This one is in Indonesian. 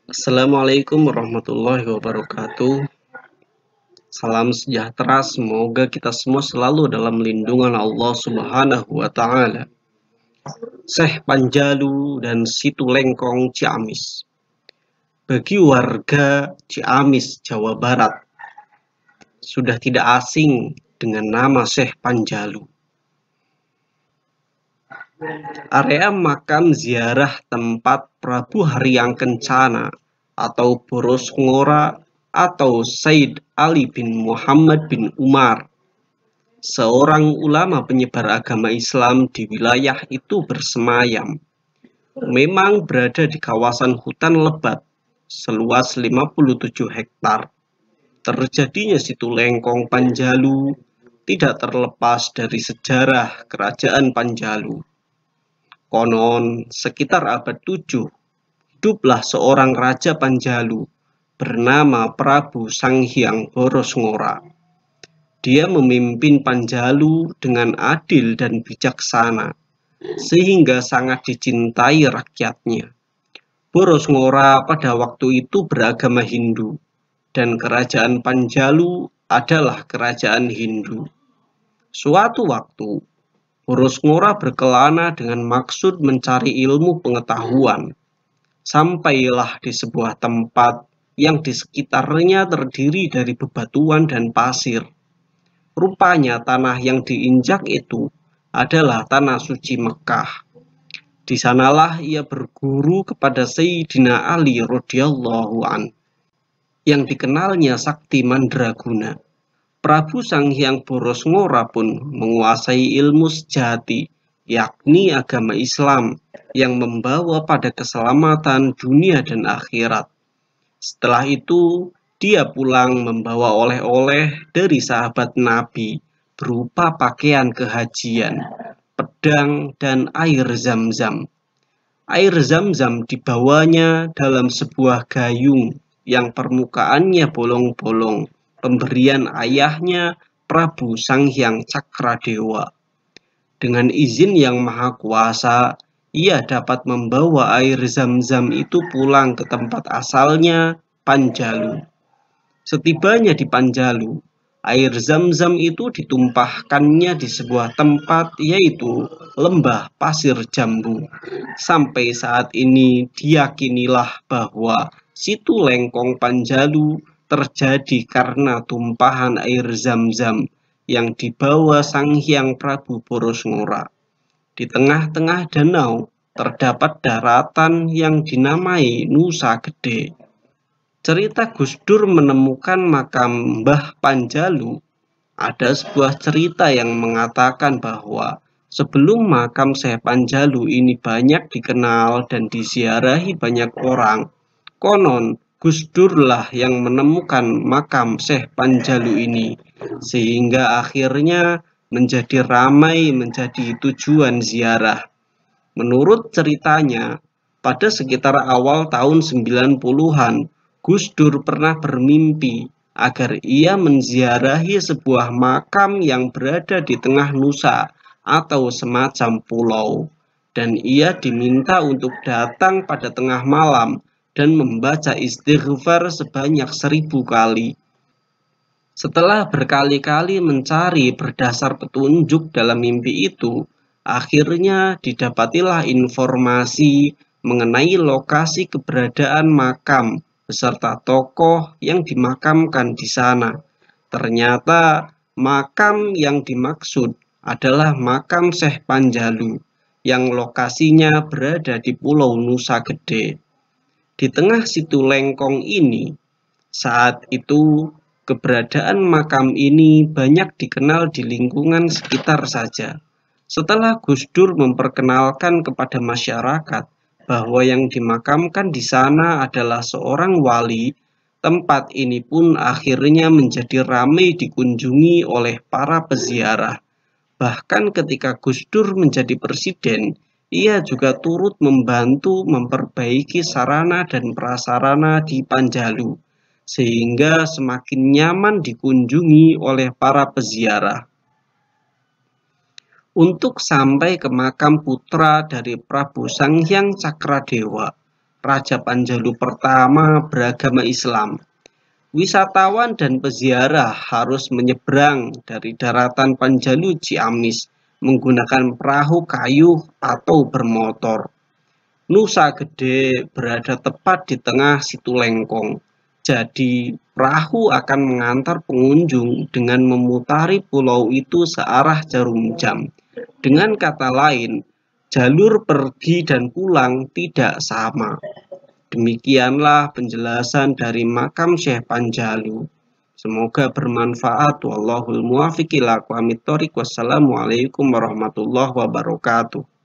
Assalamualaikum warahmatullahi wabarakatuh. Salam sejahtera, semoga kita semua selalu dalam lindungan Allah Subhanahu wa Ta'ala. Syekh Panjalu dan Situ Lengkong, Ciamis. Bagi warga Ciamis, Jawa Barat, sudah tidak asing dengan nama Syekh Panjalu. Area makam ziarah tempat Prabu Haryang Kencana atau Boros Ngora atau Said Ali bin Muhammad bin Umar, seorang ulama penyebar agama Islam di wilayah itu bersemayam. Memang berada di kawasan hutan lebat seluas 57 hektar. Terjadinya Situ Lengkong Panjalu tidak terlepas dari sejarah Kerajaan Panjalu. Konon sekitar abad 7, hiduplah seorang raja Panjalu bernama Prabu Sanghyang Boros Ngora. Dia memimpin Panjalu dengan adil dan bijaksana, sehingga sangat dicintai rakyatnya. Boros Ngora pada waktu itu beragama Hindu, dan kerajaan Panjalu adalah kerajaan Hindu. Suatu waktu, Boros Ngora berkelana dengan maksud mencari ilmu pengetahuan. Sampailah di sebuah tempat yang di sekitarnya terdiri dari bebatuan dan pasir. Rupanya tanah yang diinjak itu adalah tanah suci Mekah. Di sanalah ia berguru kepada Sayyidina Ali radhiyallahu an, yang dikenalnya sakti mandraguna. Prabu Sanghyang Boros Ngora pun menguasai ilmu sejati, yakni agama Islam yang membawa pada keselamatan dunia dan akhirat. Setelah itu, dia pulang membawa oleh-oleh dari sahabat Nabi berupa pakaian kehajian, pedang, dan air zam-zam. Air zam-zam dibawanya dalam sebuah gayung yang permukaannya bolong-bolong, pemberian ayahnya Prabu Sanghyang Cakradewa. Dengan izin yang maha kuasa, ia dapat membawa air zam-zam itu pulang ke tempat asalnya, Panjalu. Setibanya di Panjalu, air zam-zam itu ditumpahkannya di sebuah tempat, yaitu lembah pasir jambu. Sampai saat ini diyakinilah bahwa Situ Lengkong Panjalu terjadi karena tumpahan air zam-zam yang dibawa Sanghyang Prabu Boros Ngora. Di tengah-tengah danau terdapat daratan yang dinamai Nusa Gede. Cerita Gus Dur menemukan makam Mbah Panjalu. Ada sebuah cerita yang mengatakan bahwa sebelum makam Syekh Panjalu ini banyak dikenal dan diziarahi banyak orang, konon Gus Dur lah yang menemukan makam Syekh Panjalu ini, sehingga akhirnya menjadi ramai menjadi tujuan ziarah. Menurut ceritanya, pada sekitar awal tahun 90-an, Gus Dur pernah bermimpi agar ia menziarahi sebuah makam yang berada di tengah Nusa atau semacam pulau, dan ia diminta untuk datang pada tengah malam dan membaca istighfar sebanyak 1000 kali. Setelah berkali-kali mencari berdasar petunjuk dalam mimpi itu, akhirnya didapatilah informasi mengenai lokasi keberadaan makam beserta tokoh yang dimakamkan di sana. Ternyata makam yang dimaksud adalah makam Syekh Panjalu yang lokasinya berada di Pulau Nusa Gede. Di tengah Situ Lengkong ini, saat itu keberadaan makam ini banyak dikenal di lingkungan sekitar saja. Setelah Gus Dur memperkenalkan kepada masyarakat bahwa yang dimakamkan di sana adalah seorang wali, tempat ini pun akhirnya menjadi ramai dikunjungi oleh para peziarah. Bahkan ketika Gus Dur menjadi presiden, ia juga turut membantu memperbaiki sarana dan prasarana di Panjalu, sehingga semakin nyaman dikunjungi oleh para peziarah. Untuk sampai ke makam putra dari Prabu Sanghyang Cakradewa, Raja Panjalu pertama beragama Islam. Wisatawan dan peziarah harus menyeberang dari daratan Panjalu Ciamis menggunakan perahu kayu atau bermotor. Nusa Gede berada tepat di tengah Situ Lengkong. Jadi, perahu akan mengantar pengunjung dengan memutari pulau itu searah jarum jam. Dengan kata lain, jalur pergi dan pulang tidak sama. Demikianlah penjelasan dari makam Syekh Panjalu. Semoga bermanfaat. Wallahul muwaffiq ila aqwamit thoriq. Wassalamualaikum warahmatullahi wabarakatuh.